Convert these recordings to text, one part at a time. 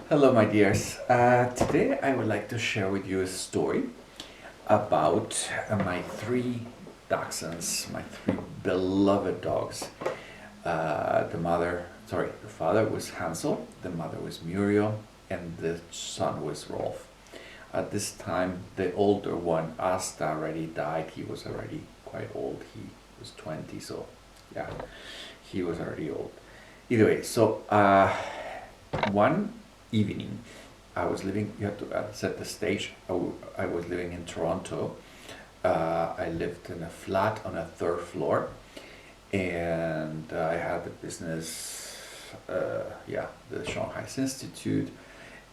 Hello, my dears. Today I would like to share with you a story about my three dachshunds, my three beloved dogs. The father was Hansel, the mother was Muriel, and the son was Rolf. At this time, the older one, Asta, already died. He was already quite old. He was 20, so yeah, he was already old. Either way, so one evening, I was living, you have to set the stage. I was living in Toronto. I lived in a flat on a third floor, and I had the business, the Shanghai Institute,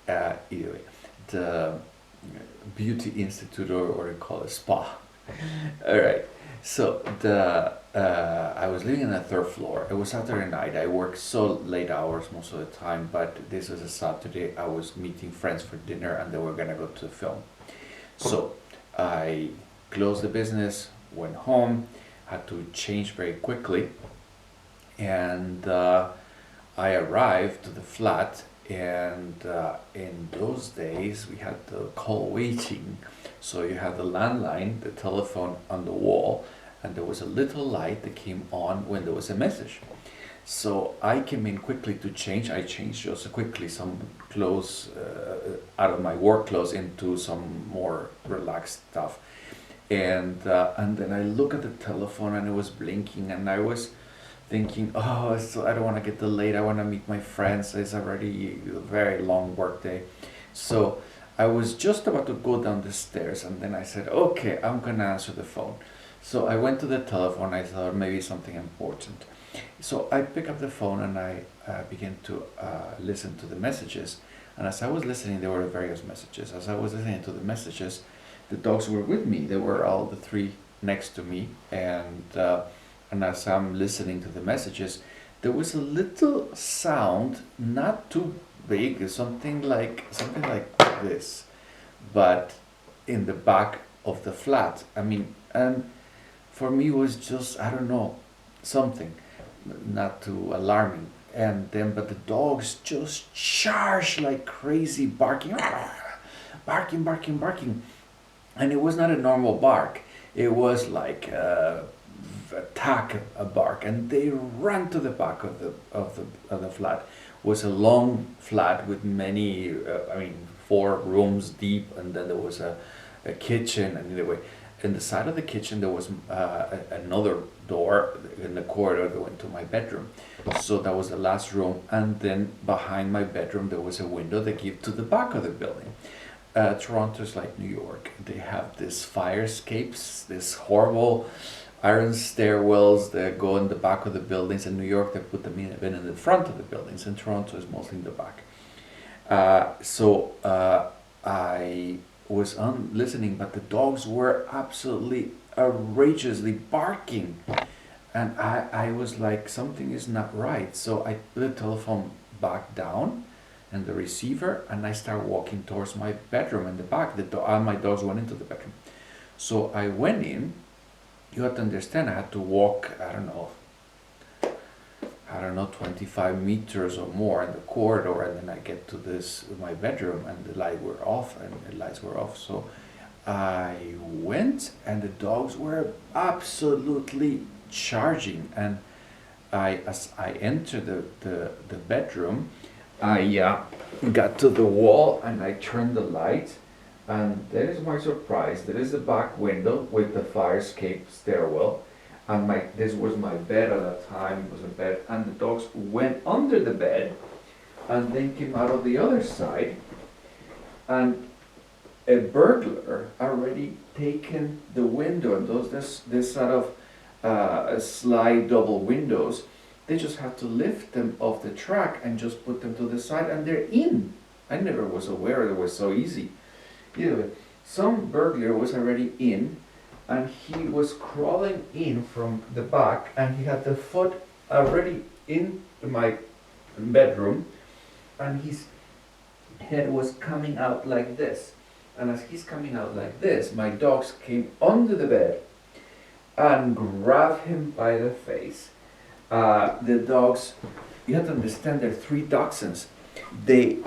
either way, the Beauty Institute, or what they call it, spa. All right. So I was living on the third floor. It was Saturday night. I worked so late hours most of the time, but this was a Saturday. I was meeting friends for dinner, and they were gonna go to the film. So I closed the business, went home, had to change very quickly, and I arrived to the flat. And in those days, we had the call waiting. So you had the landline, the telephone on the wall, and there was a little light that came on when there was a message. So I came in quickly to change. I changed just quickly some clothes out of my work clothes into some more relaxed stuff. And then I look at the telephone, and it was blinking, and I was thinking, oh, so I don't want to get delayed. I want to meet my friends. It's already a very long work day. So I was just about to go down the stairs, and then I said, okay, I'm going to answer the phone. So I went to the telephone. I thought maybe something important. So I picked up the phone, and I began to listen to the messages. And as I was listening, there were various messages. As I was listening to the messages, the dogs were with me. They were all the three next to me, and as I'm listening to the messages, there was a little sound, not too big, something like this, but in the back of the flat. I mean, and for me it was just, I don't know, something not too alarming. And then, but the dogs just charged like crazy, barking, barking, barking, barking, and it was not a normal bark. It was like attack a bark, and they ran to the back of the flat. It was a long flat with many, 4 rooms deep, and then there was a kitchen, and anyway, in the side of the kitchen there was another door in the corridor going to my bedroom. So that was the last room, and then behind my bedroom there was a window that gave to the back of the building. Toronto's like New York. They have these fire escapes, this horrible iron stairwells that go in the back of the buildings. In New York, they put them in the front of the buildings. In Toronto, it's mostly in the back. So I was listening, but the dogs were absolutely outrageously barking. And I was like, something is not right. So I put the telephone back down and the receiver, and I started walking towards my bedroom in the back. My dogs went into the bedroom. So I went in. You have to understand, I had to walk, I don't know, 25 meters or more in the corridor, and then I get to my bedroom, and the lights were off. So I went, and the dogs were absolutely charging. And as I entered the bedroom, I got to the wall, and I turned the light. And there is my surprise. There is the back window with the fire escape stairwell, and this was my bed at that time. It was a bed, and the dogs went under the bed, and then came out of the other side, and a burglar already taken the window, and this sort of slide double windows. They just have to lift them off the track and just put them to the side, and they're in. I never was aware it was so easy. Either way, some burglar was already in, and he was crawling in from the back, and he had the foot already in my bedroom, and his head was coming out like this. And as he's coming out like this, my dogs came under the bed and grabbed him by the face. The dogs, you have to understand, there are 3 dachshunds. They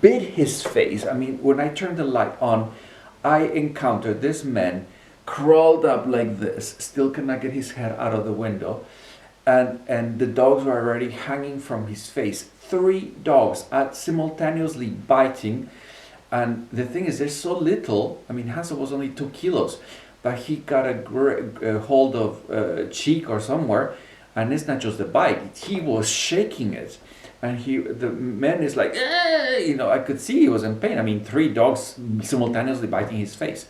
bit his face. I mean, when I turned the light on, I encountered this man crawled up like this, still cannot get his head out of the window, and the dogs were already hanging from his face. 3 dogs simultaneously biting, and the thing is, they're so little. I mean, Hansel was only 2 kilos, but he got a hold of cheek or somewhere, and it's not just the bite. He was shaking it, and the man is like, I could see he was in pain. I mean, 3 dogs simultaneously biting his face,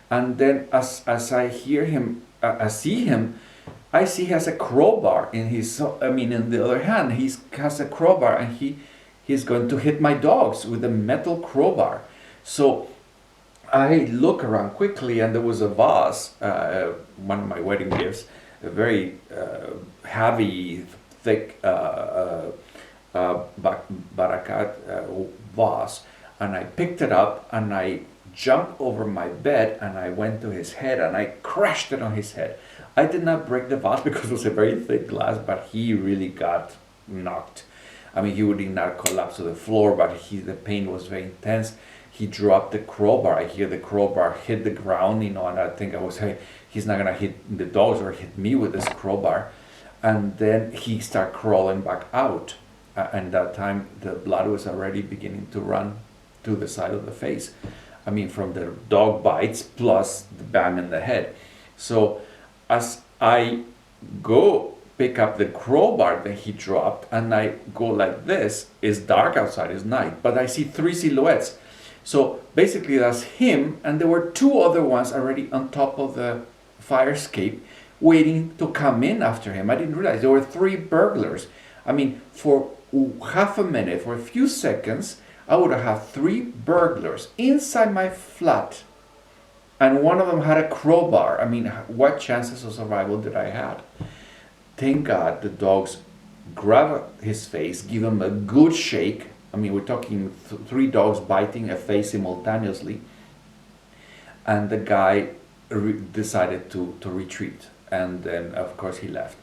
and then as I hear him, I see him. I see he has a crowbar in his. I mean, in the other hand, he has a crowbar, and he's going to hit my dogs with a metal crowbar. So I look around quickly, and there was a vase, one of my wedding gifts, a very heavy, thick barakat vase, and I picked it up, and I jumped over my bed, and I went to his head, and I crashed it on his head. I did not break the vase because it was a very thick glass, but he really got knocked. I mean, he did not collapse to the floor, but the pain was very intense. He dropped the crowbar. I hear the crowbar hit the ground, and I think I was, hey, he's not gonna hit the dogs or hit me with this crowbar. And then he started crawling back out. And that time, the blood was already beginning to run to the side of the face. I mean, from the dog bites plus the bang in the head. So as I go pick up the crowbar that he dropped, and I go like this, it's dark outside, it's night, but I see 3 silhouettes. So basically that's him, and there were 2 other ones already on top of the fire escape waiting to come in after him. I didn't realize there were 3 burglars. I mean, for half a minute, for a few seconds, I would have had 3 burglars inside my flat, and one of them had a crowbar. I mean, what chances of survival did I have? Thank God the dogs grabbed his face, give him a good shake. I mean, we're talking 3 dogs biting a face simultaneously, and the guy decided to retreat, and then of course he left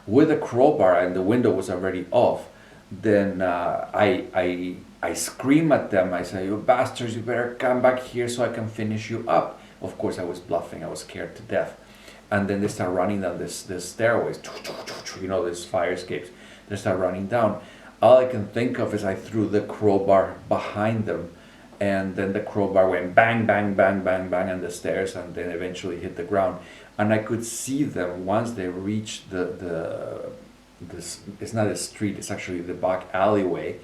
with a crowbar, and the window was already off. Then I scream at them. I say, "You bastards, you better come back here so I can finish you up." Of course I was bluffing, I was scared to death. And then they start running down this stairways, this fire escapes. They start running down. All I can think of is I threw the crowbar behind them, and then the crowbar went bang, bang, bang, bang, bang on the stairs, and then eventually hit the ground. And I could see them once they reached this, it's not a street, it's actually the back alleyway.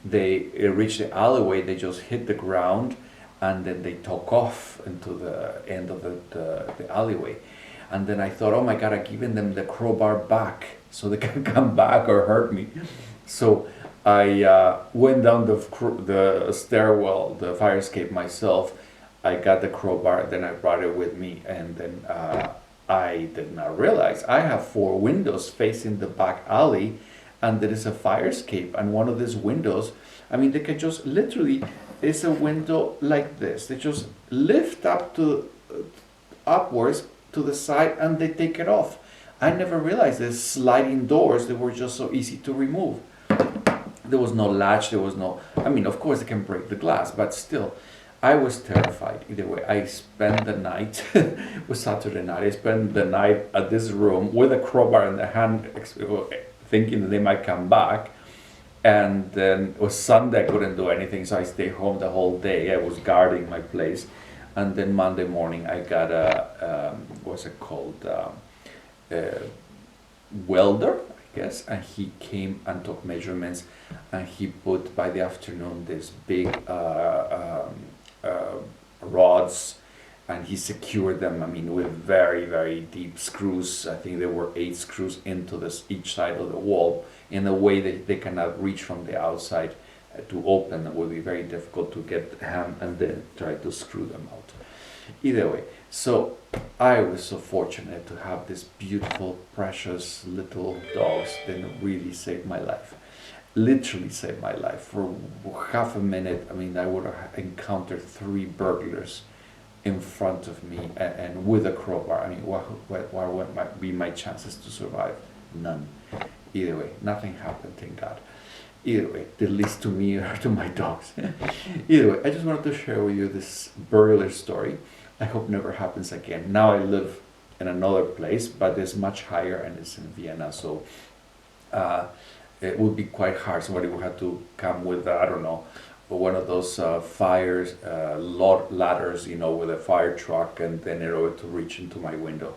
They reached the alleyway, they just hit the ground, and then they took off into the end of the alleyway. And then I thought, oh my God, I've given them the crowbar back so they can come back or hurt me. So I went down the stairwell, the fire escape myself. I got the crowbar, then I brought it with me, and then I did not realize I have 4 windows facing the back alley, and there is a fire escape, and one of these windows, I mean, they can just literally, it's a window like this. They just lift up upwards to the side, and they take it off. I never realized there's sliding doors that were just so easy to remove. There was no latch, there was no, I mean, of course they can break the glass, but still, I was terrified. Either way, I spent the night, it was Saturday night, I spent the night at this room with a crowbar in the hand, thinking that they might come back. And then it was Sunday, I couldn't do anything, so I stayed home the whole day. I was guarding my place. And then Monday morning, I got what's it called? Welder, I guess, and he came and took measurements, and he put, by the afternoon, this big rods, and he secured them, I mean, with very, very deep screws. I think there were 8 screws into each side of the wall, in a way that they cannot reach from the outside to open. It would be very difficult to get the hand and then try to screw them out. Either way, so I was so fortunate to have this beautiful, precious little dogs that really saved my life. Literally saved my life. For half a minute, I mean, I would have encountered 3 burglars in front of me, and with a crowbar. I mean, what might be my chances to survive? None. Either way, nothing happened, thank God. Either way, at least to me or to my dogs. Either way, I just wanted to share with you this burglar story. I hope never happens again. Now I live in another place, but it's much higher and it's in Vienna, so uh, it would be quite hard. Somebody would have to come with, I don't know, one of those fires ladders, with a fire truck, and then in order to reach into my window.